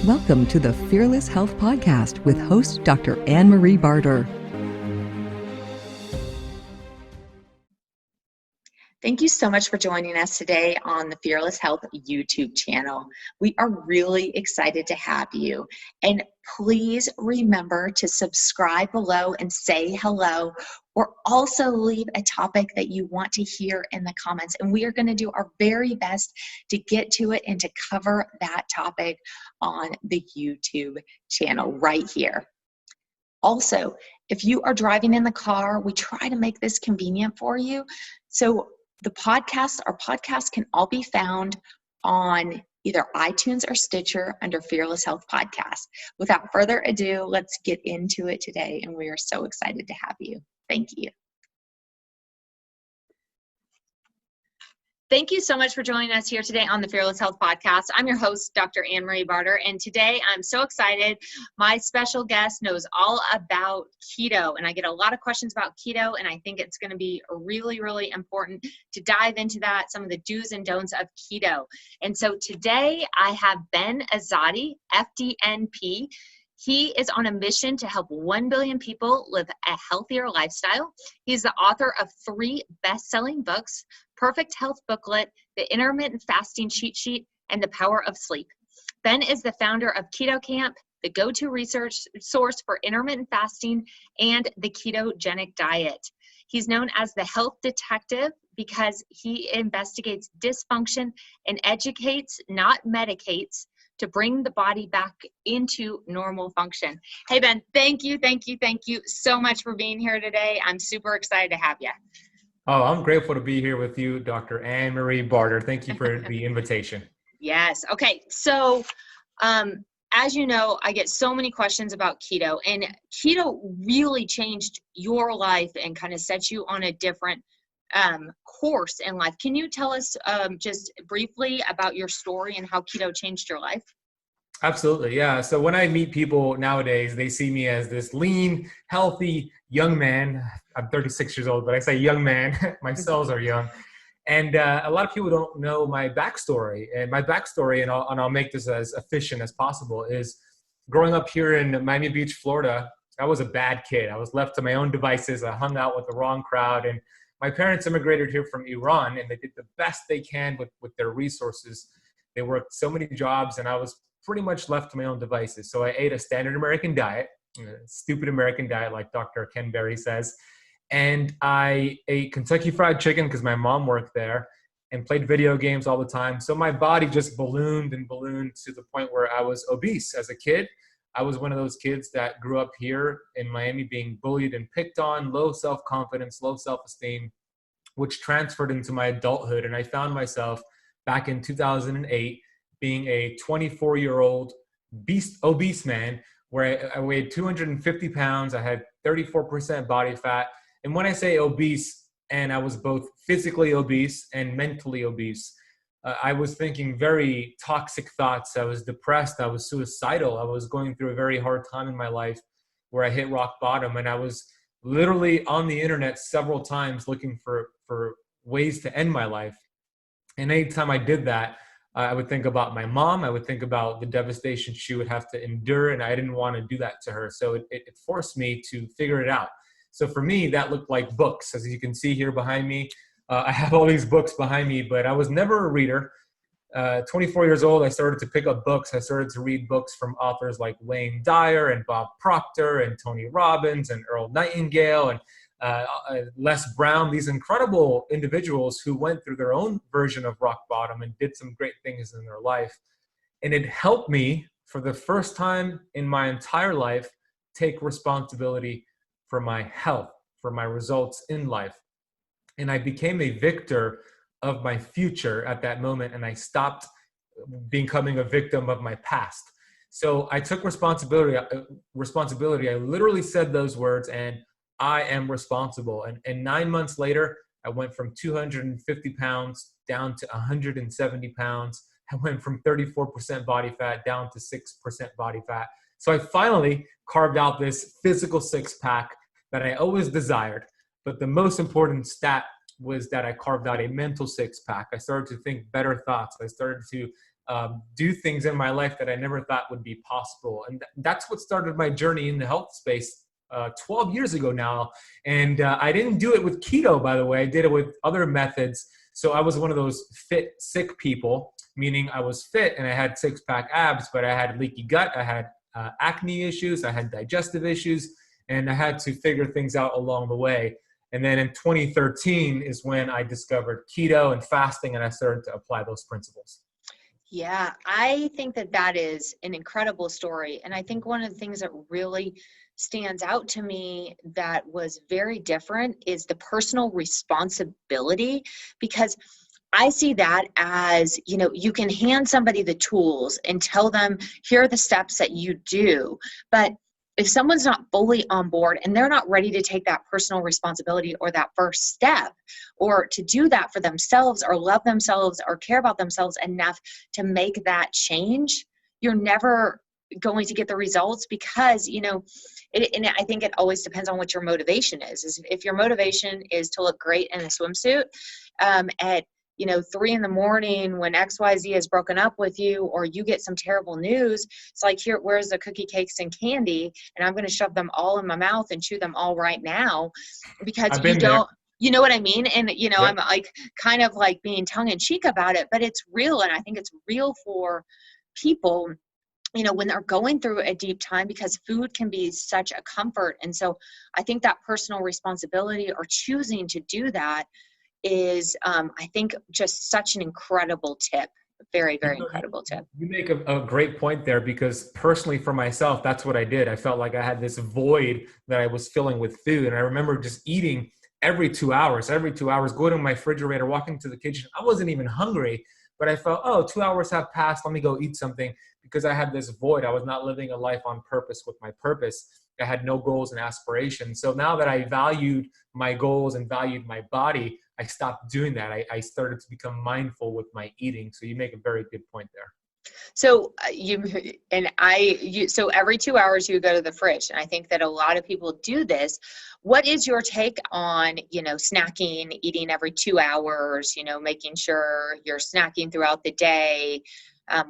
Welcome to the Fearless Health Podcast with host Dr. Anne-Marie Barter. Thank you so much for joining us today on the Fearless Health YouTube channel. We are really excited to have you. And please remember to subscribe below and say hello, or also leave a topic that you want to hear in the comments. And we are going to do our very best to get to it and to cover that topic on the YouTube channel right here. Also, if you are driving in the car, we try to make this convenient for you. So our podcasts can all be found on either iTunes or Stitcher under Fearless Health Podcast. Without further ado, let's get into it today, and we are so excited to have you. Thank you. Thank you so much for joining us here today on the Fearless Health Podcast. I'm your host, Dr. Anne-Marie Barter, and today I'm so excited. My special guest knows all about keto, and I get a lot of questions about keto, and I think it's going to be really, really important to dive into that, some of the do's and don'ts of keto. And so today I have Ben Azadi, FDN-P. He is on a mission to help 1 billion people live a healthier lifestyle. He's the author of 3 best-selling books, Perfect Health Booklet, The Intermittent Fasting Cheat Sheet, and The Power of Sleep. Ben is the founder of Keto Kamp, the go-to research source for intermittent fasting and the ketogenic diet. He's known as the health detective because he investigates dysfunction and educates, not medicates, to bring the body back into normal function. Hey, Ben, thank you so much for being here today. I'm super excited to have you. Oh, I'm grateful to be here with you, Dr. Anne-Marie Barter. Thank you for the invitation. Yes. Okay. So, as you know, I get so many questions about keto, and keto really changed your life and kind of set you on a different course in life. Can you tell us just briefly about your story and how keto changed your life? Absolutely. Yeah. So when I meet people nowadays, they see me as this lean, healthy young man. I'm 36 years old, but I say young man. My cells are young. And a lot of people don't know my backstory. And my backstory, and I'll make this as efficient as possible, is growing up here in Miami Beach, Florida. I was a bad kid. I was left to my own devices. I hung out with the wrong crowd. And my parents immigrated here from Iran, and they did the best they can with their resources. They worked so many jobs, and I was pretty much left to my own devices. So I ate a standard American diet, stupid American diet, like Dr. Ken Berry says. And I ate Kentucky Fried Chicken because my mom worked there, and played video games all the time. So my body just ballooned and ballooned to the point where I was obese as a kid. I was one of those kids that grew up here in Miami being bullied and picked on, low self-confidence, low self-esteem, which transferred into my adulthood. And I found myself back in 2008 being a 24-year-old obese man where I weighed 250 pounds. I had 34% body fat. And when I say obese, and I was both physically obese and mentally obese, I was thinking very toxic thoughts. I was depressed. I was suicidal. I was going through a very hard time in my life where I hit rock bottom. And I was literally on the internet several times looking for ways to end my life. And anytime I did that, I would think about my mom. I would think about the devastation she would have to endure. And I didn't want to do that to her. So it forced me to figure it out. So for me, that looked like books. As you can see here behind me, I have all these books behind me, but I was never a reader. 24 years old, I started to pick up books. I started to read books from authors like Wayne Dyer and Bob Proctor and Tony Robbins and Earl Nightingale and Les Brown, these incredible individuals who went through their own version of rock bottom and did some great things in their life. And it helped me, for the first time in my entire life, take responsibility for my health, for my results in life. And I became a victor of my future at that moment, and I stopped becoming a victim of my past. So I took responsibility. I literally said those words, and I am responsible. And 9 months later, I went from 250 pounds down to 170 pounds. I went from 34% body fat down to 6% body fat. So I finally carved out this physical six-pack that I always desired. But the most important stat was that I carved out a mental six-pack. I started to think better thoughts. I started to do things in my life that I never thought would be possible. And that's what started my journey in the health space 12 years ago now. And I didn't do it with keto, by the way. I did it with other methods. So I was one of those fit, sick people, meaning I was fit and I had six-pack abs, but I had leaky gut, I had acne issues, I had digestive issues, and I had to figure things out along the way. And then in 2013 is when I discovered keto and fasting, and I started to apply those principles. Yeah, I think that that is an incredible story. And I think one of the things that really stands out to me that was very different is the personal responsibility, because I see that as, you know, you can hand somebody the tools and tell them, here are the steps that you do. But if someone's not fully on board and they're not ready to take that personal responsibility or that first step, or to do that for themselves or love themselves or care about themselves enough to make that change, you're never going to get the results, because, you know, and I think it always depends on what your motivation is if your motivation is to look great in a swimsuit at 3 a.m. when XYZ has broken up with you, or you get some terrible news, it's like, here, where's the cookie cakes and candy? And I'm going to shove them all in my mouth and chew them all right now, because you know what I mean? And, you know, I'm like kind of like being tongue in cheek about it, but it's real. And I think it's real for people, you know, when they're going through a deep time, because food can be such a comfort. And so I think that personal responsibility or choosing to do that is, I think, just such an incredible tip. Very, very incredible tip. You make a great point there, because personally for myself, that's what I did. I felt like I had this void that I was filling with food. And I remember just eating every 2 hours, going to my refrigerator, walking to the kitchen. I wasn't even hungry, but I felt, 2 hours have passed. Let me go eat something, because I had this void. I was not living a life on purpose with my purpose. I had no goals and aspirations. So now that I valued my goals and valued my body, I stopped doing that. I started to become mindful with my eating. So you make a very good point there. So so every 2 hours you go to the fridge, and I think that a lot of people do this. What is your take on, snacking, eating every 2 hours, making sure you're snacking throughout the day?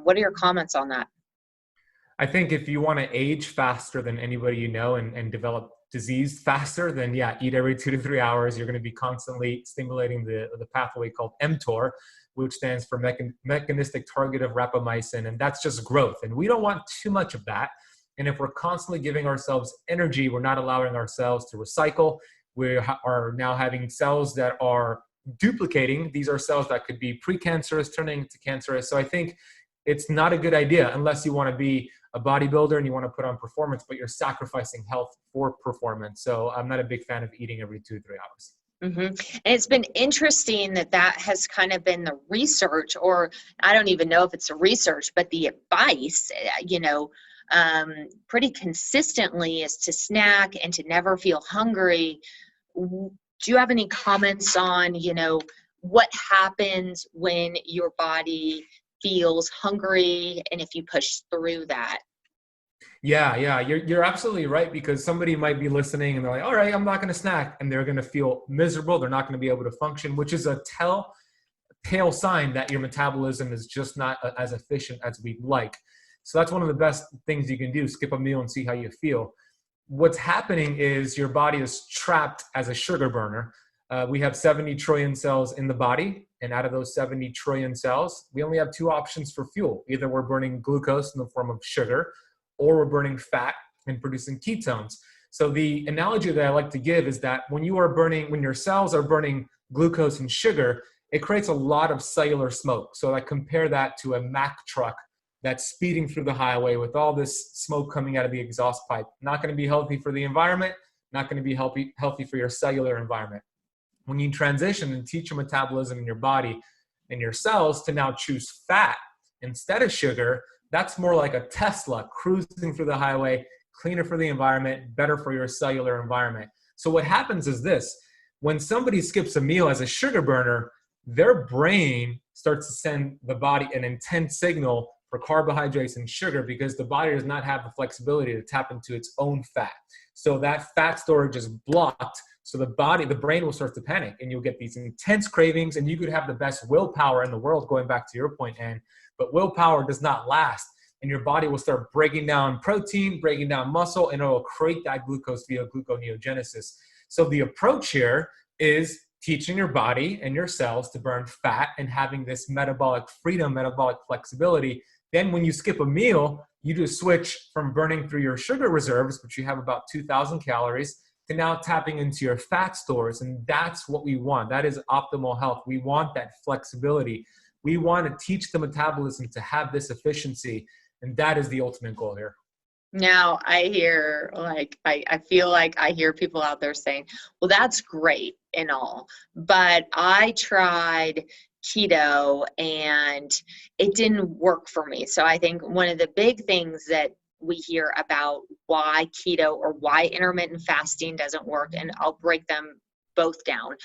What are your comments on that? I think if you want to age faster than anybody you know and develop disease faster, then eat every 2 to 3 hours. You're going to be constantly stimulating the pathway called mTOR, which stands for mechanistic target of rapamycin, and that's just growth. And we don't want too much of that. And if we're constantly giving ourselves energy, we're not allowing ourselves to recycle. We are now having cells that are duplicating. These are cells that could be precancerous, turning into cancerous. So I think it's not a good idea unless you want to be a bodybuilder and you want to put on performance, but you're sacrificing health for performance. So I'm not a big fan of eating every 2 to 3 hours. Mm-hmm. And it's been interesting that has kind of been the research, or I don't even know if it's the research, but the advice, pretty consistently is to snack and to never feel hungry. Do you have any comments on, what happens when your body feels hungry, and if you push through that? Yeah, you're absolutely right, because somebody might be listening and they're like, all right, I'm not going to snack, and they're going to feel miserable. They're not going to be able to function, which is a telltale sign that your metabolism is just not as efficient as we'd like. So that's one of the best things you can do. Skip a meal and see how you feel. What's happening is your body is trapped as a sugar burner. We have 70 trillion cells in the body, and out of those 70 trillion cells, we only have 2 options for fuel. Either we're burning glucose in the form of sugar, or we're burning fat and producing ketones. So the analogy that I like to give is that when your cells are burning glucose and sugar, it creates a lot of cellular smoke. So I compare that to a Mack truck that's speeding through the highway with all this smoke coming out of the exhaust pipe. Not going to be healthy for the environment, not going to be healthy for your cellular environment. When you transition and teach your metabolism in your body and your cells to now choose fat instead of sugar, that's more like a Tesla cruising through the highway, cleaner for the environment, better for your cellular environment. So what happens is this: when somebody skips a meal as a sugar burner, their brain starts to send the body an intense signal for carbohydrates and sugar, because the body does not have the flexibility to tap into its own fat. So that fat storage is blocked. So the brain will start to panic, and you'll get these intense cravings, and you could have the best willpower in the world, going back to your point, Ann, But willpower does not last. And your body will start breaking down protein, breaking down muscle, and it will create that glucose via gluconeogenesis. So the approach here is teaching your body and your cells to burn fat and having this metabolic freedom, metabolic flexibility. Then when you skip a meal, you just switch from burning through your sugar reserves, which you have about 2,000 calories, to now tapping into your fat stores. And that's what we want. That is optimal health. We want that flexibility. We want to teach the metabolism to have this efficiency. And that is the ultimate goal here. Now I hear I feel like I hear people out there saying, well, that's great and all, but I tried keto and it didn't work for me. So I think one of the big things that we hear about why keto or why intermittent fasting doesn't work, and I'll break them both down.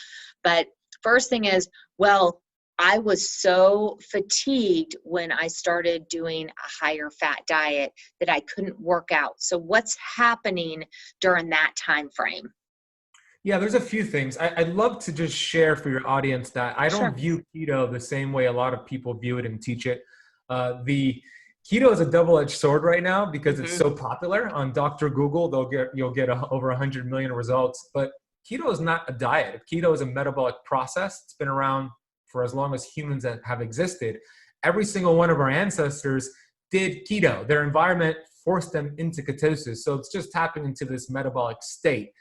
But first thing is, well, I was so fatigued when I started doing a higher fat diet that I couldn't work out. So what's happening during that time frame? Yeah, there's a few things. I'd love to just share for your audience that I don't view keto the same way a lot of people view it and teach it. The keto is a double-edged sword right now because it's so popular. On Dr. Google, you'll get over 100 million results. But keto is not a diet. Keto is a metabolic process. It's been around for as long as humans have existed. Every single one of our ancestors did keto. Their environment forced them into ketosis. So it's just tapping into this metabolic state.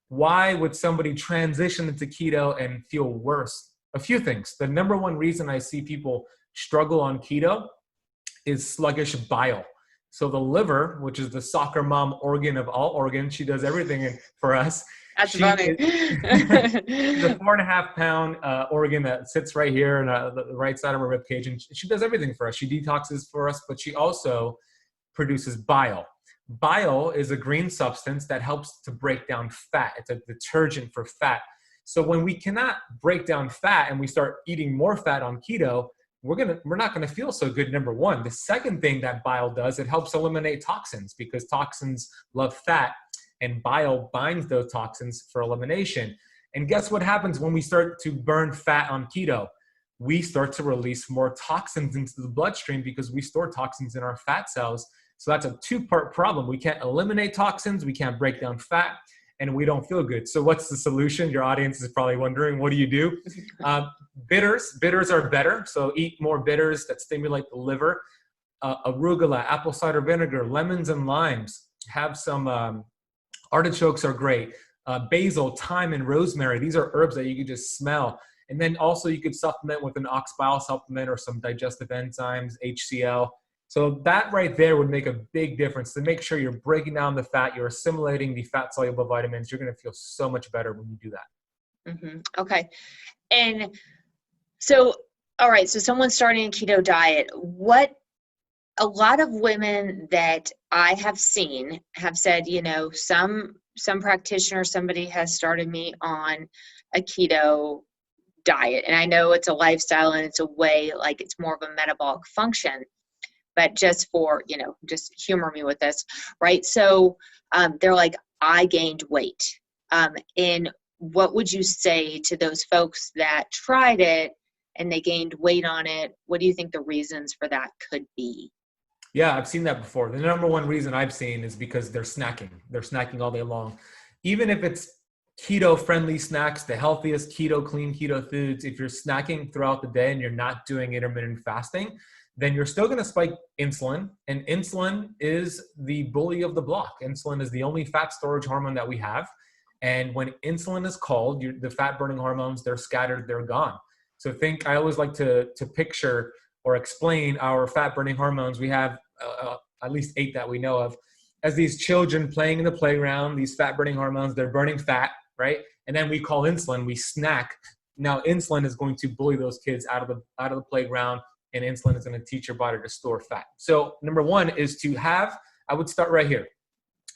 Why would somebody transition into keto and feel worse? A few things. The number one reason I see people struggle on keto is sluggish bile. So the liver, which is the soccer mom organ of all organs, she does everything for us. That's funny. She's a 4.5 pound organ that sits right here on the right side of her ribcage, and she does everything for us. She detoxes for us, but she also produces bile. Bile is a green substance that helps to break down fat. It's a detergent for fat. So when we cannot break down fat and we start eating more fat on keto, we're not going to feel so good, number one. The second thing that bile does, it helps eliminate toxins because toxins love fat, and bile binds those toxins for elimination. And guess what happens when we start to burn fat on keto? We start to release more toxins into the bloodstream because we store toxins in our fat cells. So that's a two-part problem. We can't eliminate toxins, we can't break down fat, and we don't feel good. So what's the solution? Your audience is probably wondering, what do you do? Bitters are better. So eat more bitters that stimulate the liver. Arugula, apple cider vinegar, lemons and limes. Have some artichokes are great. Basil, thyme, and rosemary. These are herbs that you can just smell. And then also you could supplement with an ox bile supplement or some digestive enzymes, HCl. So that right there would make a big difference to make sure you're breaking down the fat, you're assimilating the fat-soluble vitamins. You're going to feel so much better when you do that. Okay. And so, all right, so someone's starting a keto diet. A lot of women that I have seen have said, some practitioner, somebody has started me on a keto diet. And I know it's a lifestyle and it's a way, like it's more of a metabolic function. But just for, just humor me with this, right? So they're like, I gained weight. And what would you say to those folks that tried it and they gained weight on it? What do you think the reasons for that could be? Yeah, I've seen that before. The number one reason I've seen is because they're snacking. They're snacking all day long. Even if it's keto-friendly snacks, the healthiest keto, clean keto foods, if you're snacking throughout the day and you're not doing intermittent fasting, then you're still going to spike insulin. And insulin is the bully of the block. Insulin is the only fat storage hormone that we have. And when insulin is called, the fat-burning hormones, they're scattered, they're gone. So I always like to picture or explain our fat-burning hormones. We have at least 8 that we know of. As these children playing in the playground, these fat-burning hormones, they're burning fat, right? And then we call insulin, we snack. Now insulin is going to bully those kids out of the playground, and insulin is going to teach your body to store fat. So number one is I would start right here.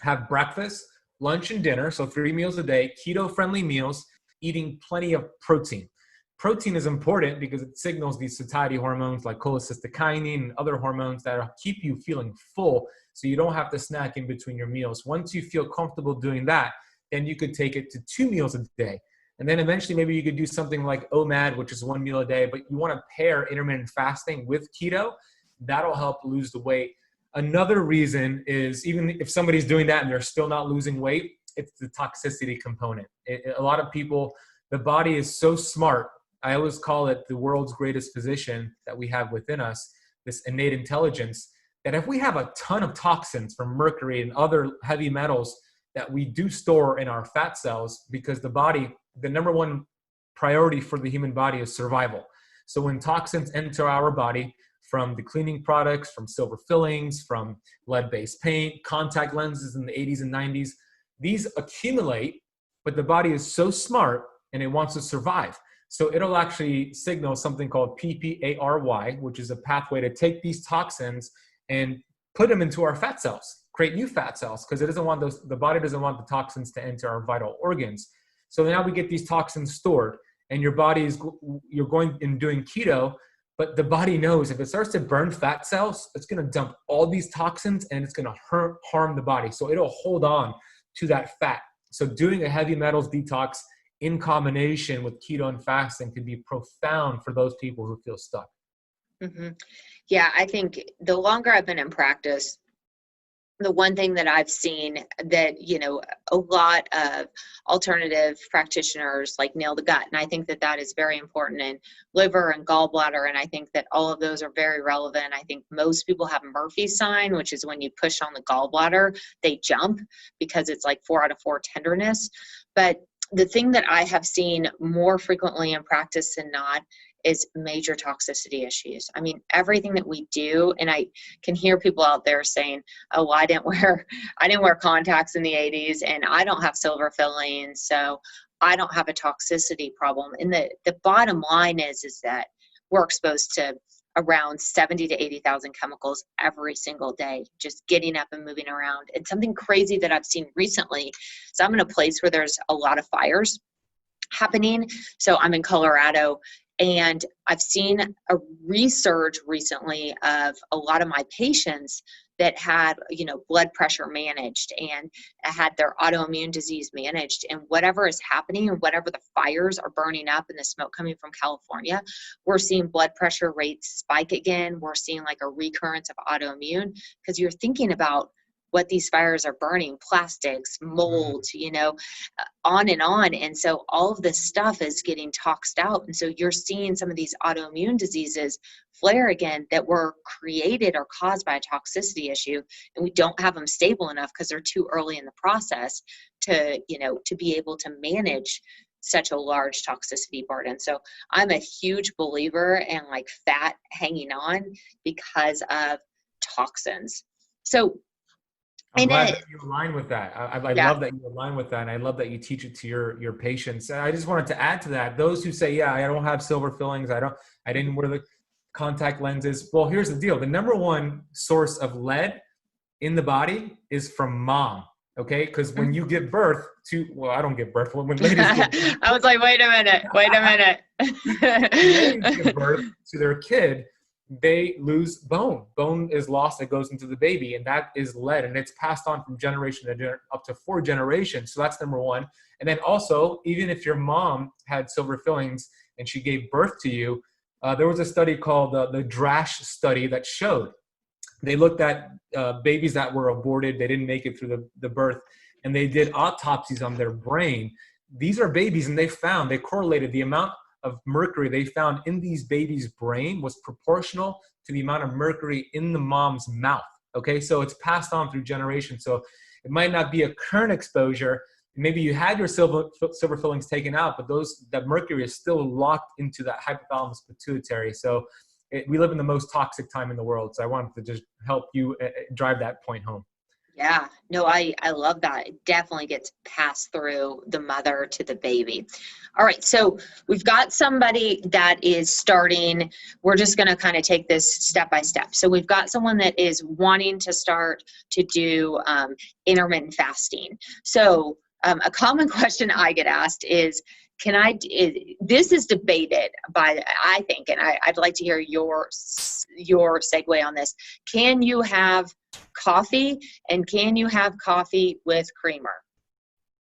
Have breakfast, lunch, and dinner. So 3 meals a day, keto-friendly meals, eating plenty of protein. Protein is important because it signals these satiety hormones like cholecystokinin and other hormones that keep you feeling full so you don't have to snack in between your meals. Once you feel comfortable doing that, then you could take it to 2 meals a day. And then eventually maybe you could do something like OMAD, which is 1 meal a day, but you want to pair intermittent fasting with keto that'll help lose the weight. Another reason is, even if somebody's doing that and they're still not losing weight, it's the toxicity component. A lot of people, the body is so smart. I always call it the world's greatest physician that we have within us, this innate intelligence, that if we have a ton of toxins from mercury and other heavy metals that we do store in our fat cells, because the body, the number one priority for the human body is survival. So when toxins enter our body from the cleaning products, from silver fillings, from lead-based paint, contact lenses in the 80s and 90s, these accumulate, but the body is so smart and it wants to survive. So it'll actually signal something called PPARY, which is a pathway to take these toxins and put them into our fat cells, create new fat cells, because it doesn't want those, the body doesn't want the toxins to enter our vital organs. So now we get these toxins stored, and your body is, you're going and doing keto, but the body knows if it starts to burn fat cells, it's going to dump all these toxins and it's going to harm the body. So it'll hold on to that fat. So doing a heavy metals detox in combination with keto and fasting can be profound for those people who feel stuck. Mm-hmm. Yeah, I think the longer I've been in practice, the one thing that I've seen that, you know, a lot of alternative practitioners like nail the gut. And I think that that is very important in liver and gallbladder. And I think that all of those are very relevant. I think most people have Murphy's sign, which is when you push on the gallbladder, they jump because it's like 4 out of 4 tenderness. But the thing that I have seen more frequently in practice than not is major toxicity issues. I mean, everything that we do, and I can hear people out there saying, oh, well, I didn't wear contacts in the 80s and I don't have silver fillings, so I don't have a toxicity problem. And the bottom line is that we're exposed to around 70 to 80,000 chemicals every single day, just getting up and moving around. And something crazy that I've seen recently, so I'm in a place where there's a lot of fires happening. So I'm in Colorado, and I've seen a resurge recently of a lot of my patients that had, you know, blood pressure managed and had their autoimmune disease managed, and whatever is happening and whatever the fires are burning up and the smoke coming from California, we're seeing blood pressure rates spike again. We're seeing like a recurrence of autoimmune, because you're thinking about what these fires are burning, plastics, mold, you know, on and on. And so all of this stuff is getting toxed out. And so you're seeing some of these autoimmune diseases flare again that were created or caused by a toxicity issue. And we don't have them stable enough because they're too early in the process to, you know, to be able to manage such a large toxicity burden. So I'm a huge believer in like fat hanging on because of toxins. So I'm glad that you align with that. I love that you align with that, and I love that you teach it to your patients. And I just wanted to add to that, those who say, yeah, I don't have silver fillings, I didn't wear the contact lenses. Well, here's the deal. The number one source of lead in the body is from mom, okay? Because when you give birth to, well, I don't give birth, when ladies give birth. I was like, wait a minute. When ladies give birth to their kid, they lose bone. Bone is lost that goes into the baby, and that is lead, and it's passed on from generation to up to 4 generations. So that's number one. And then also, even if your mom had silver fillings and she gave birth to you, there was a study called the DRASH study that showed, they looked at babies that were aborted, they didn't make it through the birth, and they did autopsies on their brain. These are babies, and they correlated the amount of mercury they found in these babies' brain was proportional to the amount of mercury in the mom's mouth. Okay, so it's passed on through generations. So it might not be a current exposure. Maybe you had your silver fillings taken out, but that mercury is still locked into that hypothalamus pituitary. So we live in the most toxic time in the world. So I wanted to just help you drive that point home. Yeah, no, I love that. It definitely gets passed through the mother to the baby. All right, so we've got somebody that is starting. We're just going to kind of take this step by step. So we've got someone that is wanting to start to do intermittent fasting. So a common question I get asked is, this is debated by, I think, and I'd like to hear your segue on this. Can you have coffee, and can you have coffee with creamer?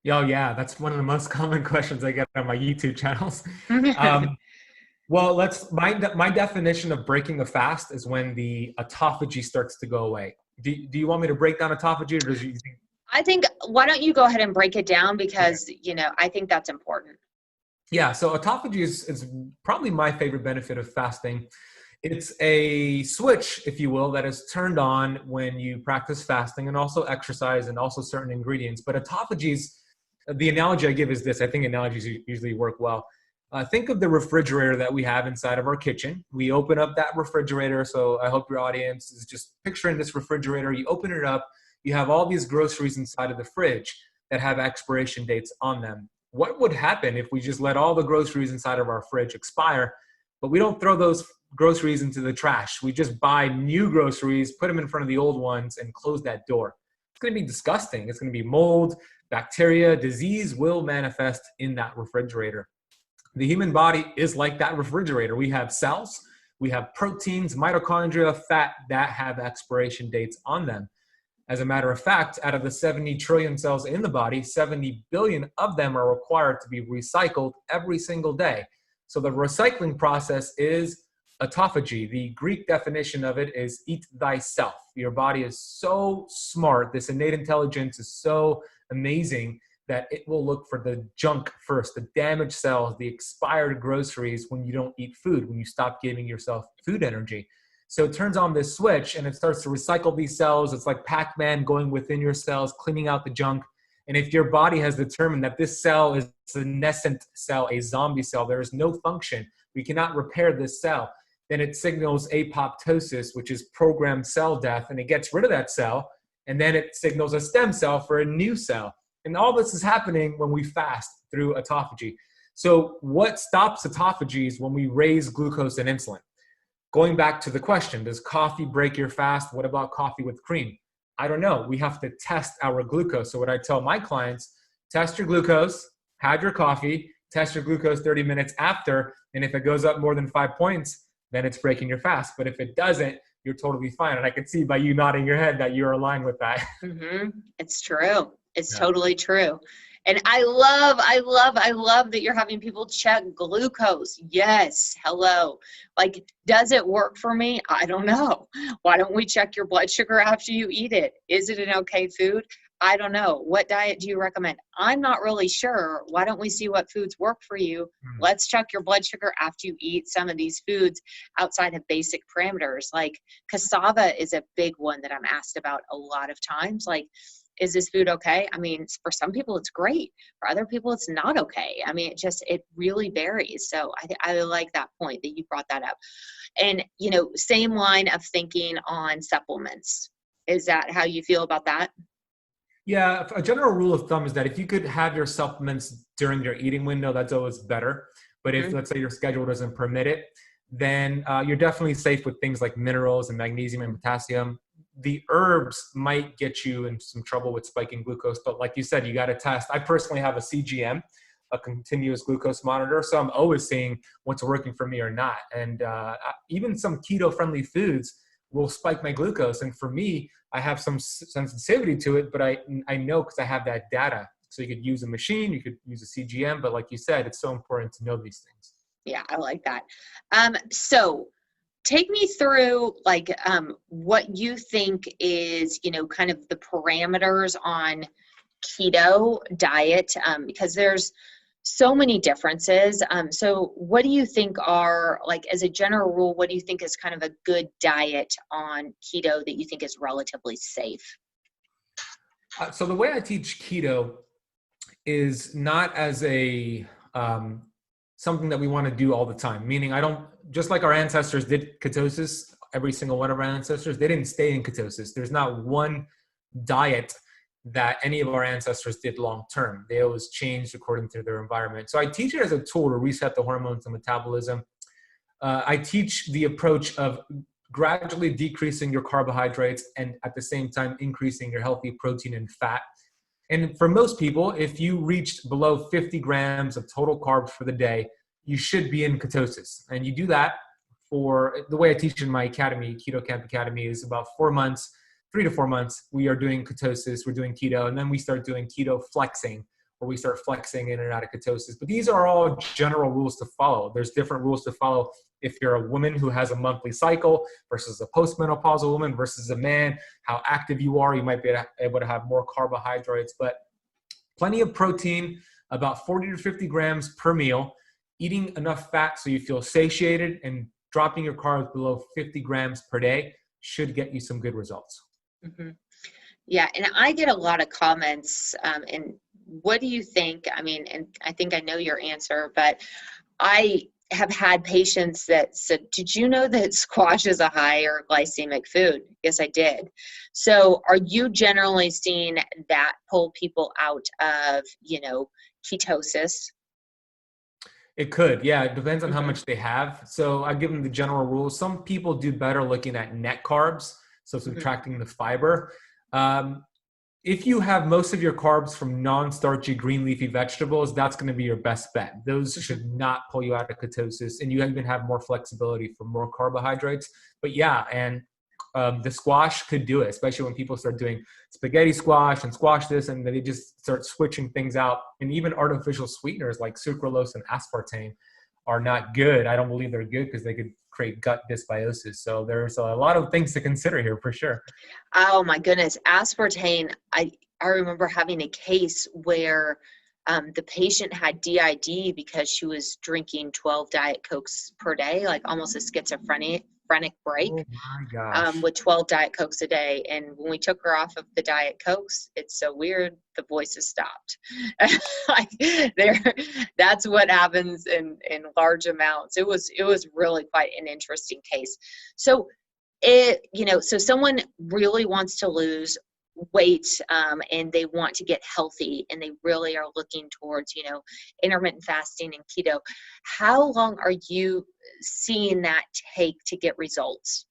Oh yeah, that's one of the most common questions I get on my YouTube channels. Well, my definition of breaking a fast is when the autophagy starts to go away. Do you want me to break down autophagy, or does you think? I think, why don't you go ahead and break it down, Okay. because, I think that's important. Yeah, so autophagy is probably my favorite benefit of fasting. It's a switch, if you will, that is turned on when you practice fasting and also exercise and also certain ingredients. But autophagies, the analogy I give is this. I think analogies usually work well. Think of the refrigerator that we have inside of our kitchen. We open up that refrigerator. So I hope your audience is just picturing this refrigerator. You open it up. You have all these groceries inside of the fridge that have expiration dates on them. What would happen if we just let all the groceries inside of our fridge expire, but we don't throw those groceries into the trash? We just buy new groceries, put them in front of the old ones, and close that door. It's going to be disgusting. It's going to be mold, bacteria, disease will manifest in that refrigerator. The human body is like that refrigerator. We have cells, we have proteins, mitochondria, fat that have expiration dates on them. As a matter of fact, out of the 70 trillion cells in the body, 70 billion of them are required to be recycled every single day. So the recycling process is autophagy. The Greek definition of it is eat thyself. Your body is so smart. This innate intelligence is so amazing that it will look for the junk first, the damaged cells, the expired groceries when you don't eat food, when you stop giving yourself food energy. So it turns on this switch and it starts to recycle these cells. It's like Pac-Man going within your cells, cleaning out the junk. And if your body has determined that this cell is a senescent cell, a zombie cell, there is no function, we cannot repair this cell, then it signals apoptosis, which is programmed cell death, and it gets rid of that cell, and then it signals a stem cell for a new cell. And all this is happening when we fast through autophagy. So what stops autophagy is when we raise glucose and insulin. Going back to the question, does coffee break your fast? What about coffee with cream? I don't know. We have to test our glucose. So what I tell my clients, test your glucose, have your coffee, test your glucose 30 minutes after, and if it goes up more than 5 points, then it's breaking your fast. But if it doesn't, you're totally fine. And I can see by you nodding your head that you're aligned with that. Mm-hmm. It's true. It's Yeah. totally true. And I love that you're having people check glucose. Yes. Hello. Like, does it work for me? I don't know. Why don't we check your blood sugar after you eat it? Is it an okay food? I don't know. What diet do you recommend? I'm not really sure. Why don't we see what foods work for you? Let's check your blood sugar after you eat some of these foods outside of basic parameters. Like cassava is a big one that I'm asked about a lot of times. Like, is this food okay? I mean, for some people it's great. For other people, it's not okay. I mean, it really varies. So I like that point that you brought that up. And, same line of thinking on supplements. Is that how you feel about that? Yeah, a general rule of thumb is that if you could have your supplements during your eating window, that's always better. But if, let's say, your schedule doesn't permit it, then you're definitely safe with things like minerals and magnesium and potassium. The herbs might get you in some trouble with spiking glucose, but like you said, you got to test. I personally have a CGM, a continuous glucose monitor, so I'm always seeing what's working for me or not. And even some keto-friendly foods will spike my glucose. And for me, I have some sensitivity to it, but I know because I have that data. So you could use a machine, you could use a CGM, but like you said, it's so important to know these things. Yeah, I like that. So take me through what you think is, kind of the parameters on keto diet, because there's so many differences. So what do you think are, like, as a general rule, what do you think is kind of a good diet on keto that you think is relatively safe? So the way I teach keto is not as a something that we want to do all the time. Meaning just like our ancestors did ketosis, every single one of our ancestors, they didn't stay in ketosis. There's not one diet that any of our ancestors did long-term. They always changed according to their environment. So I teach it as a tool to reset the hormones and metabolism. I teach the approach of gradually decreasing your carbohydrates and at the same time increasing your healthy protein and fat. And for most people, if you reached below 50 grams of total carbs for the day, you should be in ketosis. And you do that for, the way I teach in my academy, Keto Kamp Academy, is about 4 months, 3 to 4 months, we are doing ketosis, we're doing keto, and then we start doing keto flexing, where we start flexing in and out of ketosis. But these are all general rules to follow. There's different rules to follow if you're a woman who has a monthly cycle versus a postmenopausal woman versus a man, how active you are. You might be able to have more carbohydrates, but plenty of protein, about 40 to 50 grams per meal, eating enough fat so you feel satiated, and dropping your carbs below 50 grams per day should get you some good results. Mm-hmm. Yeah, and I get a lot of comments, and what do you think? I mean, and I think I know your answer, but I have had patients that said, did you know that squash is a higher glycemic food? Yes, I did. So are you generally seeing that pull people out of, ketosis? It could, yeah. It depends on how Mm-hmm. much they have. So I give them the general rules. Some people do better looking at net carbs, so subtracting the fiber. If you have most of your carbs from non-starchy green leafy vegetables, that's going to be your best bet. Those should not pull you out of ketosis, and you even have more flexibility for more carbohydrates. But yeah, and the squash could do it, especially when people start doing spaghetti squash and squash this, and then they just start switching things out. And even artificial sweeteners like sucralose and aspartame are not good. I don't believe they're good because they could create gut dysbiosis. So there's a lot of things to consider here for sure. Oh my goodness, aspartame. I remember having a case where the patient had DID because she was drinking 12 Diet Cokes per day, like almost a schizophrenic break. Oh my gosh. With 12 Diet Cokes a day. And when we took her off of the Diet Cokes, it's so weird, the voices stopped. That's what happens in large amounts. It was really quite an interesting case. So so someone really wants to lose weight, and they want to get healthy, and they really are looking towards, intermittent fasting and keto. How long are you seeing that take to get results?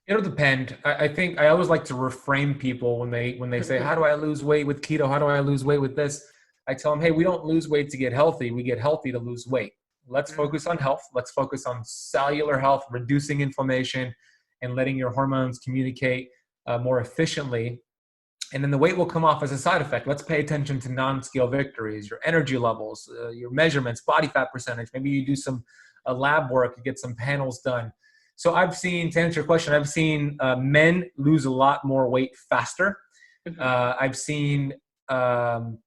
It'll depend. I think I always like to reframe people when they say, how do I lose weight with keto? How do I lose weight with this? I tell them, hey, we don't lose weight to get healthy. We get healthy to lose weight. Let's focus on health. Let's focus on cellular health, reducing inflammation, and letting your hormones communicate more efficiently. And then the weight will come off as a side effect. Let's pay attention to non-scale victories, your energy levels, your measurements, body fat percentage. Maybe you do some lab work, you get some panels done. So I've seen, to answer your question, I've seen men lose a lot more weight faster. I've seen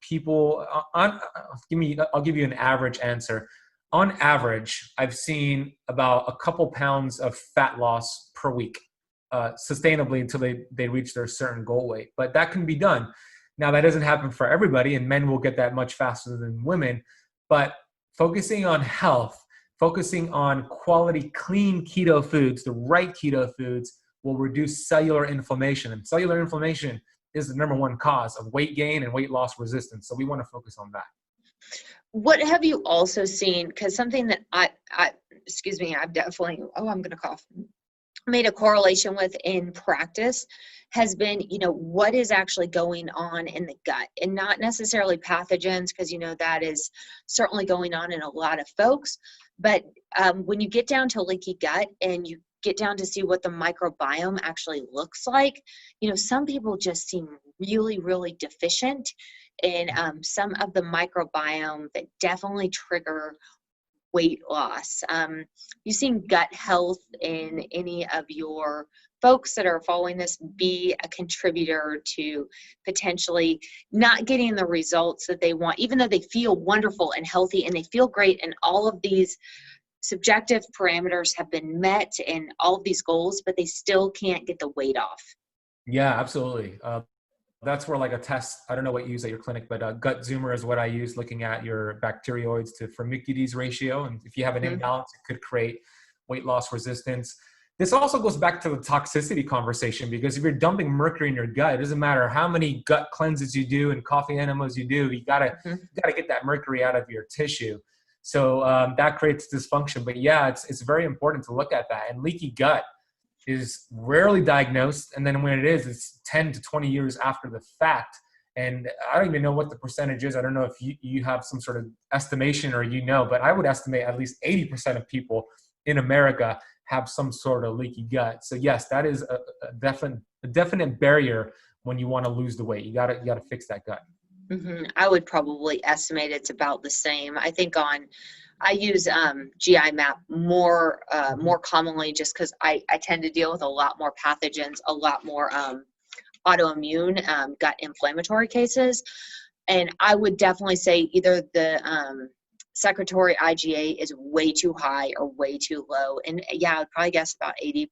people, I'll give you an average answer. On average, I've seen about a couple pounds of fat loss per week, sustainably until they reach their certain goal weight. But that can be done. Now, that doesn't happen for everybody, and men will get that much faster than women. But focusing on health, focusing on quality, clean keto foods, the right keto foods, will reduce cellular inflammation. And cellular inflammation is the number one cause of weight gain and weight loss resistance. So we want to focus on that. What have you also seen? Because something that I've definitely, I'm going to cough, made a correlation with in practice has been, what is actually going on in the gut, and not necessarily pathogens, because, that is certainly going on in a lot of folks. But when you get down to leaky gut and you get down to see what the microbiome actually looks like, some people just seem really, really deficient in some of the microbiome that definitely trigger weight loss. You've seen gut health in any of your folks that are following this be a contributor to potentially not getting the results that they want, even though they feel wonderful and healthy and they feel great, and all of these subjective parameters have been met and all of these goals, but they still can't get the weight off? Yeah, absolutely. That's where, like, a test, I don't know what you use at your clinic, but gut zoomer is what I use, looking at your bacteroids to Firmicutes ratio. And if you have an imbalance, it could create weight loss resistance. This also goes back to the toxicity conversation, because if you're dumping mercury in your gut, it doesn't matter how many gut cleanses you do and coffee enemas you do, you gotta get that mercury out of your tissue. So that creates dysfunction. But yeah, it's very important to look at that. And leaky gut is rarely diagnosed. And then when it is, it's 10 to 20 years after the fact. And I don't even know what the percentage is. I don't know if you have some sort of estimation or but I would estimate at least 80% of people in America have some sort of leaky gut. So yes, that is a definite barrier when you want to lose the weight. You gotta fix that gut. I would probably estimate it's about the same. I think I use GI map more commonly just because I tend to deal with a lot more pathogens, a lot more autoimmune gut inflammatory cases. And I would definitely say either the secretory IgA is way too high or way too low. And yeah, I would probably guess about 80%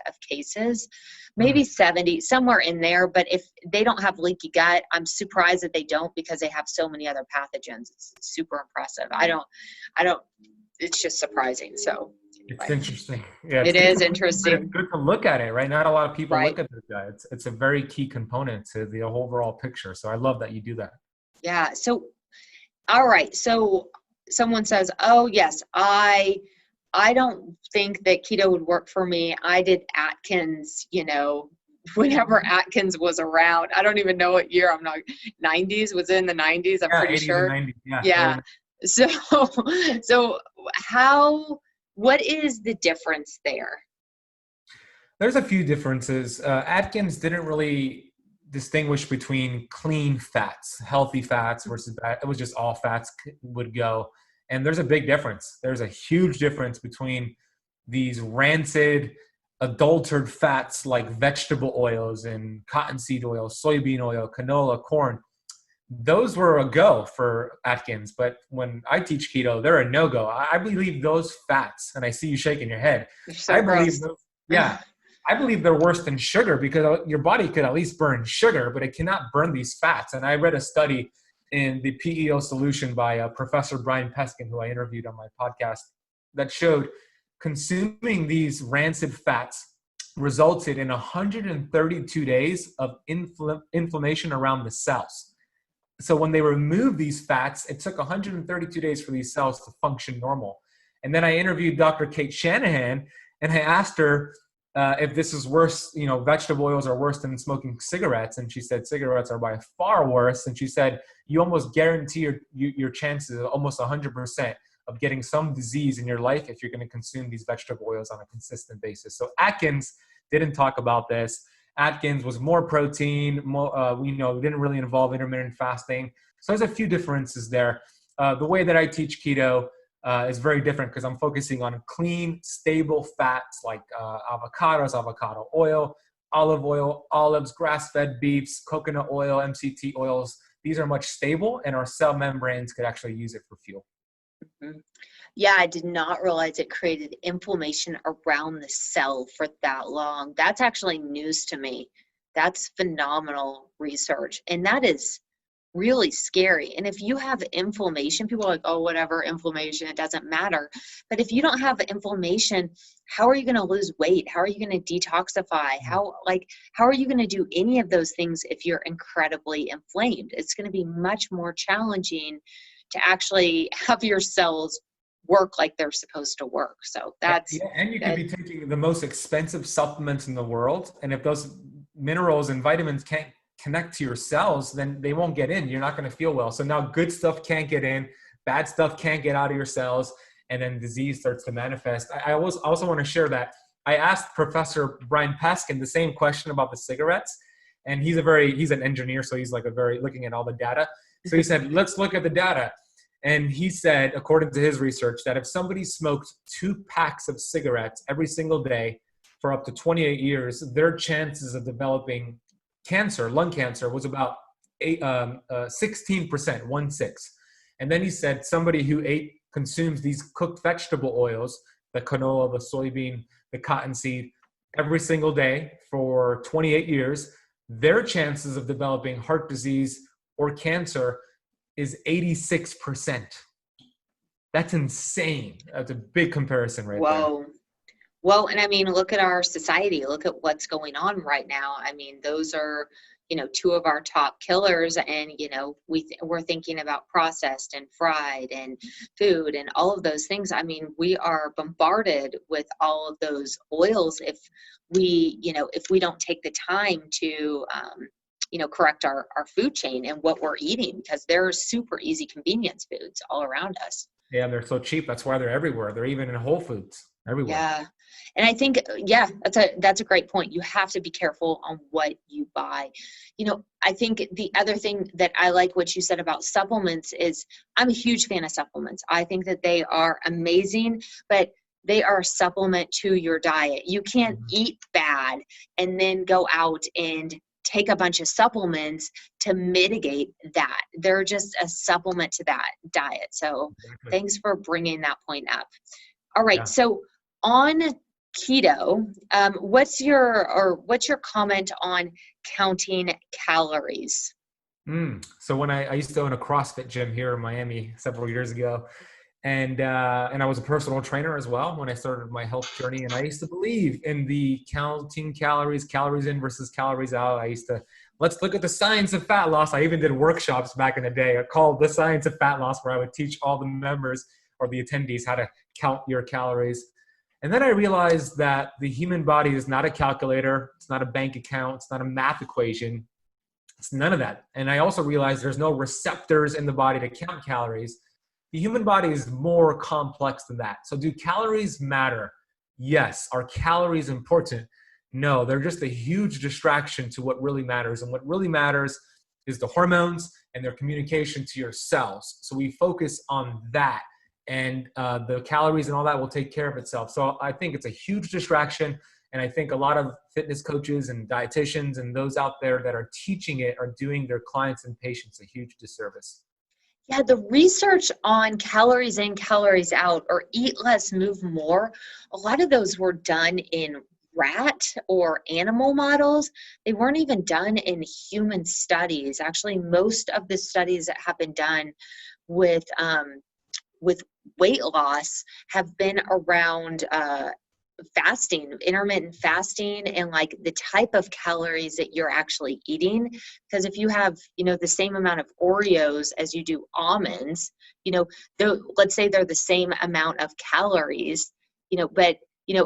of cases, maybe 70, somewhere in there. But if they don't have leaky gut, I'm surprised that they don't because they have so many other pathogens. It's super impressive. I don't, it's just surprising. So It's interesting. Yeah, it is interesting. good to look at it, right? Not a lot of people Right. look at their gut. It's a very key component to the overall picture. So I love that you do that. Yeah. So, all right. So someone says, oh yes, I don't think that keto would work for me. I did Atkins, whenever Atkins was around. I don't even know what year. I'm not 90s, was it in the 90s? I'm pretty 80s sure. and 90s. Yeah. So what is the difference there? There's a few differences. Atkins didn't really distinguish between clean fats, healthy fats versus bad. It was just all fats would go. And there's a big difference. There's a huge difference between these rancid, adulterated fats like vegetable oils and cottonseed oil, soybean oil, canola, corn. Those were a go for Atkins. But when I teach keto, they're a no-go. I believe those fats, and I see you shaking your head. So gross. I believe they're worse than sugar because your body could at least burn sugar, but it cannot burn these fats. And I read a study in the PEO Solution by Professor Brian Peskin, who I interviewed on my podcast, that showed consuming these rancid fats resulted in 132 days of inflammation around the cells. So when they removed these fats, it took 132 days for these cells to function normal. And then I interviewed Dr. Kate Shanahan, and I asked her, if this is worse, vegetable oils are worse than smoking cigarettes. And she said cigarettes are by far worse. And she said, you almost guarantee your chances of almost 100% of getting some disease in your life if you're going to consume these vegetable oils on a consistent basis. So Atkins didn't talk about this. Atkins was more protein, didn't really involve intermittent fasting. So there's a few differences there. The way that I teach keto is very different because I'm focusing on clean, stable fats like avocados, avocado oil, olive oil, olives, grass-fed beefs, coconut oil, MCT oils. These are much stable, and our cell membranes could actually use it for fuel. Mm-hmm. Yeah, I did not realize it created inflammation around the cell for that long. That's actually news to me. That's phenomenal research. And that is really scary. And if you have inflammation, people are like, oh, whatever, inflammation, it doesn't matter. But if you don't have inflammation, how are you going to lose weight? How are you going to detoxify? How are you going to do any of those things if you're incredibly inflamed? It's going to be much more challenging to actually have your cells work like they're supposed to work. So that's and you could be taking the most expensive supplements in the world, and if those minerals and vitamins can't connect to your cells, then they won't get in. You're not going to feel well. So now good stuff can't get in, bad stuff can't get out of your cells, and then disease starts to manifest. I also want to share that I asked Professor Brian Peskin the same question about the cigarettes, and he's an engineer, so he's looking at all the data. So he said, let's look at the data. And he said, according to his research, that if somebody smoked 2 packs of cigarettes every single day for up to 28 years, their chances of developing cancer, lung cancer, was about 16%, 1/6. And then he said somebody who consumes these cooked vegetable oils, the canola, the soybean, the cottonseed, every single day for 28 years, their chances of developing heart disease or cancer is 86%. That's insane. That's a big comparison right there. Whoa. Well, and I mean, look at our society. Look at what's going on right now. I mean, those are, 2 of our top killers. And, we're thinking about processed and fried and food and all of those things. I mean, we are bombarded with all of those oils if we don't take the time to, correct our food chain and what we're eating, because they're super easy convenience foods all around us. Yeah, they're so cheap. That's why they're everywhere. They're even in Whole Foods everywhere. Yeah. And I think, yeah, that's a great point. You have to be careful on what you buy. I think the other thing that I like what you said about supplements is I'm a huge fan of supplements. I think that they are amazing, but they are a supplement to your diet. You can't eat bad and then go out and take a bunch of supplements to mitigate that. They're just a supplement to that diet. So thanks for bringing that point up. All right. Yeah. So on keto, what's your comment on counting calories? So when I used to own a CrossFit gym here in Miami several years ago, and I was a personal trainer as well when I started my health journey, and I used to believe in the counting calories in versus calories out. I used to, let's look at the science of fat loss. I even did workshops back in the day called The Science of Fat Loss, where I would teach all the members or the attendees how to count your calories. And then I realized that the human body is not a calculator. It's not a bank account. It's not a math equation. It's none of that. And I also realized there's no receptors in the body to count calories. The human body is more complex than that. So do calories matter? Yes. Are calories important? No, they're just a huge distraction to what really matters. And what really matters is the hormones and their communication to your cells. So we focus on that. And the calories and all that will take care of itself. So I think it's a huge distraction. And I think a lot of fitness coaches and dietitians and those out there that are teaching it are doing their clients and patients a huge disservice. Yeah, the research on calories in, calories out, or eat less, move more, a lot of those were done in rat or animal models. They weren't even done in human studies. Actually, most of the studies that have been done with weight loss have been around fasting, intermittent fasting, and like the type of calories that you're actually eating. Because if you have, the same amount of Oreos as you do almonds, let's say they're the same amount of calories, but,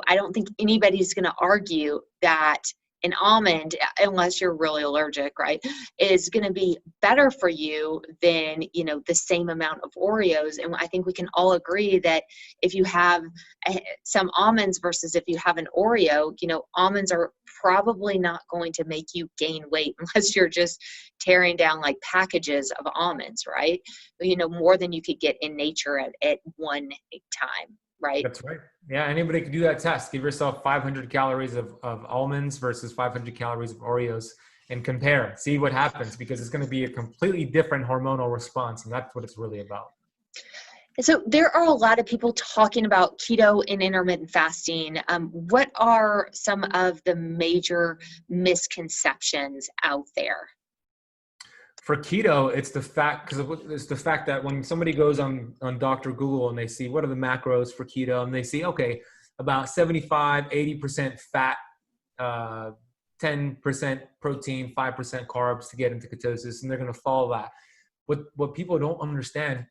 I don't think anybody's going to argue that an almond, unless you're really allergic, right, is going to be better for you than, the same amount of Oreos. And I think we can all agree that if you have some almonds versus if you have an Oreo, almonds are probably not going to make you gain weight unless you're just tearing down like packages of almonds, right? More than you could get in nature at one time. Right. That's right. Yeah, anybody can do that test. Give yourself 500 calories of almonds versus 500 calories of Oreos and compare. See what happens, because it's going to be a completely different hormonal response, and that's what it's really about. So there are a lot of people talking about keto and intermittent fasting. What are some of the major misconceptions out there? For keto, it's the fact that when somebody goes on Dr. Google and they see what are the macros for keto, and they see, okay, about 75, 80% fat, 10% protein, 5% carbs to get into ketosis, and they're going to follow that. What people don't understand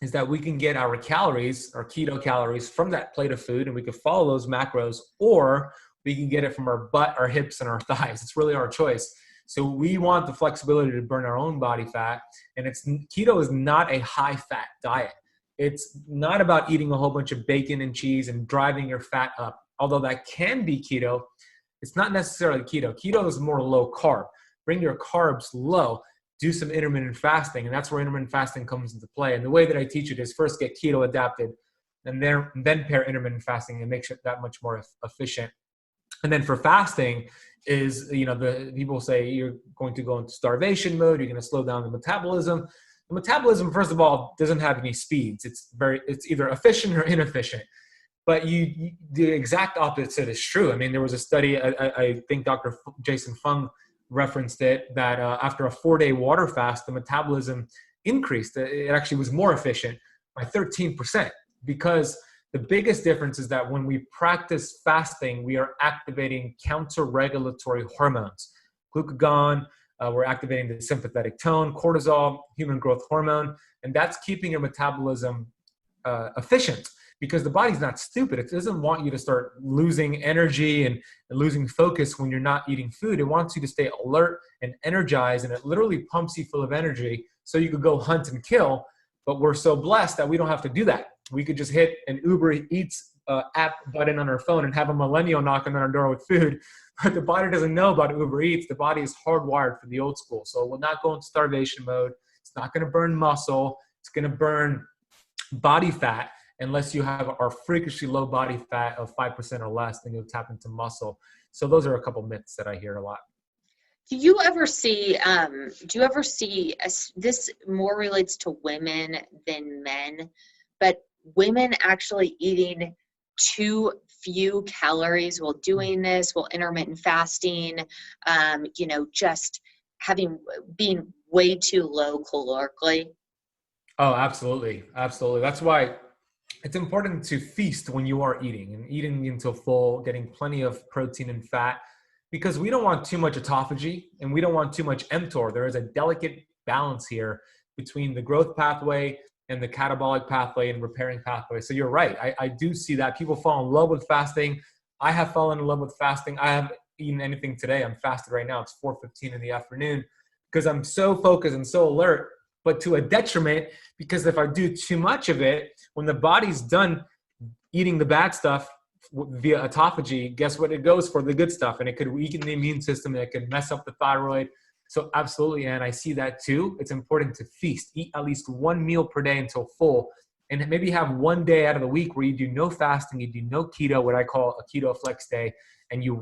is that we can get our calories, our keto calories, from that plate of food, and we can follow those macros, or we can get it from our butt, our hips, and our thighs. It's really our choice. So we want the flexibility to burn our own body fat, and keto is not a high fat diet. It's not about eating a whole bunch of bacon and cheese and driving your fat up. Although that can be keto, it's not necessarily keto. Keto is more low carb. Bring your carbs low, do some intermittent fasting, and that's where intermittent fasting comes into play. And the way that I teach it is first get keto adapted, and then pair intermittent fasting and make it that much more efficient. And then for fasting is, the people say you're going to go into starvation mode, you're going to slow down the metabolism. The metabolism, first of all, doesn't have any speeds. It's either efficient or inefficient. But the exact opposite is true. I mean, there was a study, I think Dr. Jason Fung referenced it, that after a 4-day water fast, the metabolism increased. It actually was more efficient by 13%, because the biggest difference is that when we practice fasting, we are activating counter-regulatory hormones. Glucagon, we're activating the sympathetic tone, cortisol, human growth hormone, and that's keeping your metabolism efficient, because the body's not stupid. It doesn't want you to start losing energy and losing focus when you're not eating food. It wants you to stay alert and energized, and it literally pumps you full of energy so you could go hunt and kill. But we're so blessed that we don't have to do that. We could just hit an Uber Eats app button on our phone and have a millennial knocking on our door with food. But the body doesn't know about Uber Eats. The body is hardwired for the old school. So it will not go into starvation mode. It's not going to burn muscle. It's going to burn body fat. Unless you have our freakishly low body fat of 5% or less, then you'll tap into muscle. So those are a couple myths that I hear a lot. Do you ever see, this more relates to women than men, but women actually eating too few calories while doing this, while intermittent fasting, just being way too low calorically? Oh, absolutely. Absolutely. That's why it's important to feast when you are eating and eating until full, getting plenty of protein and fat, because we don't want too much autophagy and we don't want too much mTOR. There is a delicate balance here between the growth pathway and the catabolic pathway and repairing pathway. So you're right. I do see that people fall in love with fasting. I have fallen in love with fasting. I haven't eaten anything today. I'm fasted right now. It's 4:15 in the afternoon because I'm so focused and so alert, but to a detriment, because if I do too much of it, when the body's done eating the bad stuff via autophagy, guess what? It goes for the good stuff, and it could weaken the immune system, and it could mess up the thyroid. So absolutely, and I see that too. It's important to feast, eat at least one meal per day until full, and maybe have one day out of the week where you do no fasting, you do no keto, what I call a keto flex day, and you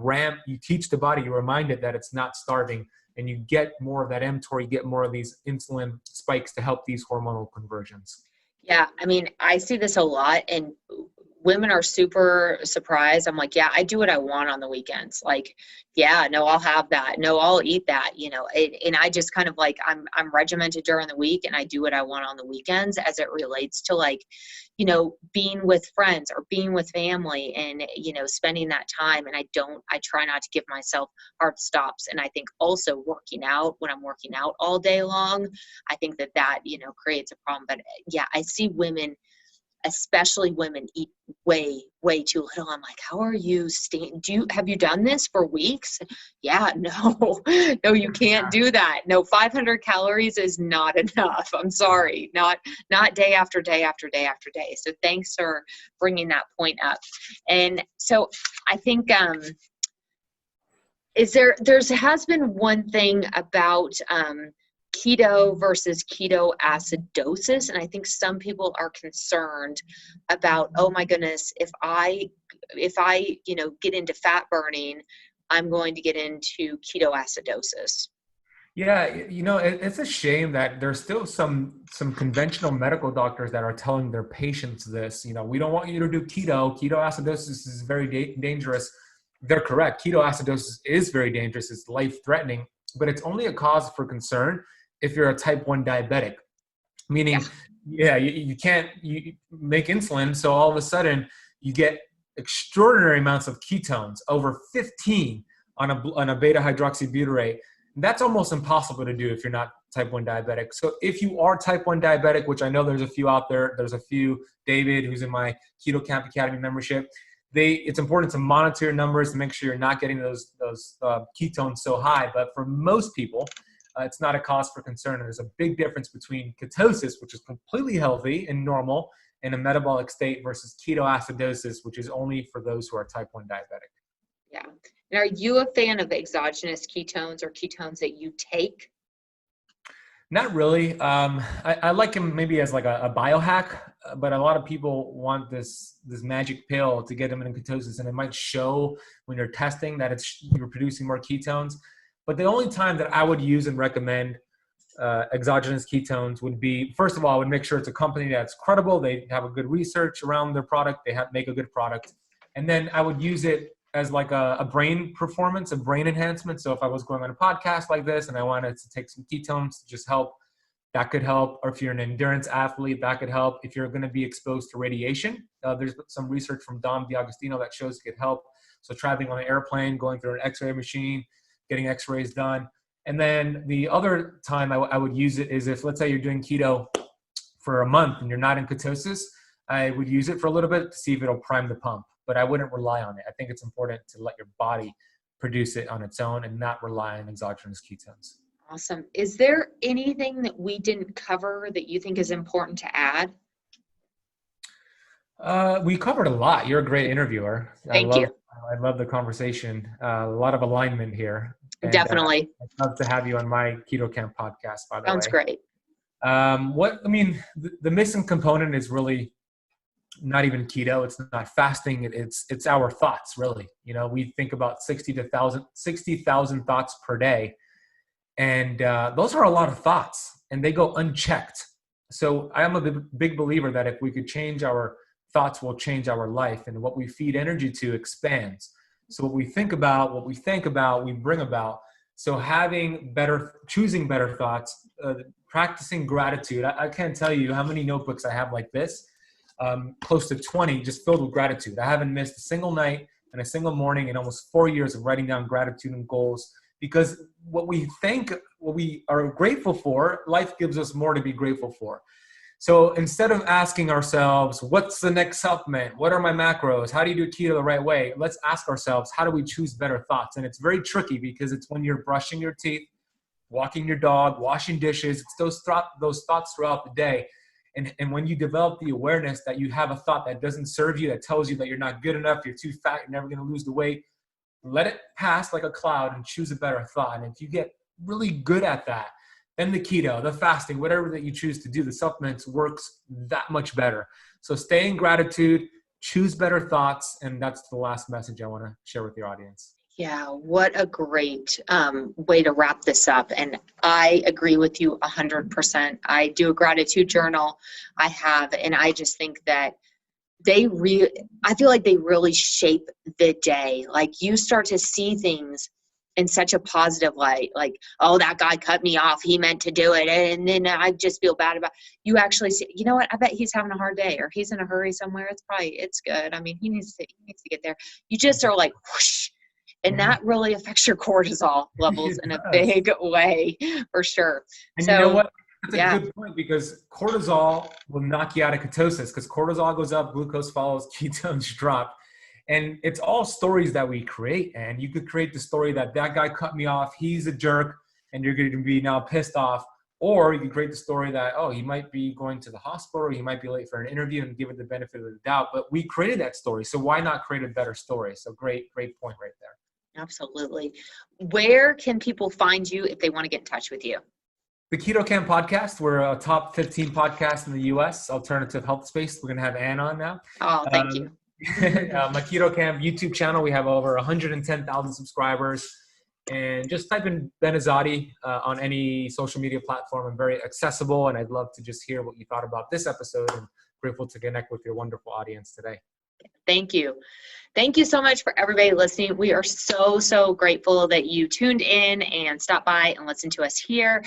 teach the body, you remind it that it's not starving, and you get more of that mTOR, you get more of these insulin spikes to help these hormonal conversions. Yeah, I mean, I see this a lot, and women are super surprised. I'm like, yeah, I do what I want on the weekends. Like, yeah, no, I'll have that. No, I'll eat that, and I just kind of like, I'm regimented during the week, and I do what I want on the weekends as it relates to like, being with friends or being with family and, spending that time. And I try not to give myself hard stops. And I think also working out when I'm working out all day long, I think that creates a problem. But yeah, I see women, especially women, eat way, way too little. I'm like, how are you have you done this for weeks? Yeah, no, you can't do that. No, 500 calories is not enough. I'm sorry. Not day after day after day after day. So thanks for bringing that point up. And so I think, has been one thing about, keto versus ketoacidosis. And I think some people are concerned about, oh my goodness, if I get into fat burning, I'm going to get into ketoacidosis. Yeah, it's a shame that there's still some conventional medical doctors that are telling their patients this. We don't want you to do keto. Ketoacidosis is very dangerous. They're correct. Ketoacidosis is very dangerous. It's life-threatening, but it's only a cause for concern if you're a type 1 diabetic. Meaning, you can't make insulin, so all of a sudden you get extraordinary amounts of ketones, over 15 on a beta hydroxybutyrate. That's almost impossible to do if you're not type 1 diabetic. So if you are type 1 diabetic, which I know there's a few out there, there's a few, David, who's in my Keto Kamp Academy membership, it's important to monitor your numbers to make sure you're not getting those ketones so high. But for most people, it's not a cause for concern. And there's a big difference between ketosis, which is completely healthy and normal in a metabolic state, versus ketoacidosis, which is only for those who are type 1 diabetic. Yeah. And are you a fan of exogenous ketones or ketones that you take? Not really. I like them maybe as like a biohack, but a lot of people want this magic pill to get them in ketosis, and it might show when you're testing that you're producing more ketones. But the only time that I would use and recommend exogenous ketones would be, first of all, I would make sure it's a company that's credible. They have a good research around their product. They make a good product. And then I would use it as like a brain performance, a brain enhancement. So if I was going on a podcast like this and I wanted to take some ketones to just help, that could help. Or if you're an endurance athlete, that could help. If you're going to be exposed to radiation, there's some research from Dom D'Agostino that shows it could help. So traveling on an airplane, going through an x-ray machine, getting x-rays done. And then the other time I would use it is if, let's say you're doing keto for a month and you're not in ketosis, I would use it for a little bit to see if it'll prime the pump. But I wouldn't rely on it. I think it's important to let your body produce it on its own and not rely on exogenous ketones. Awesome. Is there anything that we didn't cover that you think is important to add? We covered a lot. You're a great interviewer. Thank you. I love the conversation. A lot of alignment here. And Definitely. I'd love to have you on my Keto Kamp podcast, by the Sounds way. great. The missing component is really not even keto. It's not fasting. It's our thoughts, really. You know, we think about 60,000 thoughts per day. And those are a lot of thoughts, and they go unchecked. So I am a big believer that if we could change our thoughts, will change our life, and what we feed energy to expands. So what we think about, what we think about, we bring about. So choosing better thoughts, practicing gratitude. I can't tell you how many notebooks I have like this, close to 20, just filled with gratitude. I haven't missed a single night and a single morning in almost 4 years of writing down gratitude and goals. Because what we are grateful for, life gives us more to be grateful for. So instead of asking ourselves, what's the next supplement? What are my macros? How do you do keto the right way? Let's ask ourselves, how do we choose better thoughts? And it's very tricky because it's when you're brushing your teeth, walking your dog, washing dishes. It's those thoughts throughout the day. And when you develop the awareness that you have a thought that doesn't serve you, that tells you that you're not good enough, you're too fat, you're never going to lose the weight, let it pass like a cloud and choose a better thought. And if you get really good at that, then the keto, the fasting, whatever that you choose to do, the supplements works that much better. So stay in gratitude, choose better thoughts. And that's the last message I want to share with your audience. Yeah, what a great way to wrap this up. And I agree with you 100%. I do a gratitude journal. And I just think that I feel like they really shape the day. Like you start to see things in such a positive light, like, oh, that guy cut me off. He meant to do it. And then I just feel bad about it. You actually see, you know what? I bet he's having a hard day or he's in a hurry somewhere. It's good. I mean, he needs to get there. You just are like, whoosh. And that really affects your cortisol levels in a big way, for sure. And you know what? That's a good point, because cortisol will knock you out of ketosis, because cortisol goes up, glucose follows, ketones drop. And it's all stories that we create. And you could create the story that guy cut me off, he's a jerk, and you're going to be now pissed off. Or you can create the story that, oh, he might be going to the hospital, or he might be late for an interview, and give it the benefit of the doubt. But we created that story. So why not create a better story? So great point right there. Absolutely. Where can people find you if they want to get in touch with you? The Keto Kamp podcast. We're a top 15 podcast in the U.S. alternative health space. We're going to have Ann on now. Oh, thank you. My Keto Kamp YouTube channel. We have over 110,000 subscribers. And just type in Ben Azadi on any social media platform. I'm very accessible, and I'd love to just hear what you thought about this episode, and grateful to connect with your wonderful audience today. Thank you. Thank you so much for everybody listening. We are so grateful that you tuned in and stopped by and listened to us here.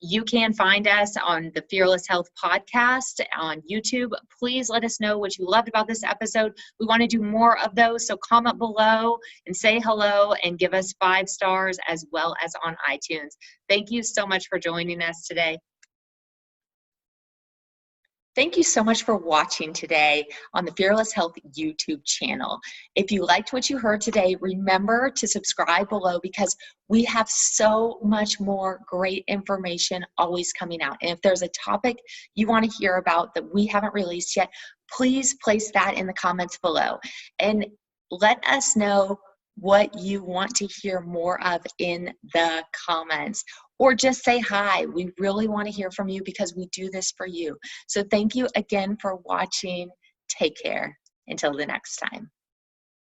You can find us on the Fearless Health podcast on YouTube. Please let us know what you loved about this episode. We want to do more of those, so comment below and say hello and give us 5 stars, as well as on iTunes. Thank you so much for joining us today. Thank you so much for watching today on the Fearless Health YouTube channel. If you liked what you heard today, remember to subscribe below, because we have so much more great information always coming out. And if there's a topic you want to hear about that we haven't released yet, please place that in the comments below. And let us know what you want to hear more of in the comments, or just say hi. We really want to hear from you, because we do this for you. So thank you again for watching. Take care until the next time.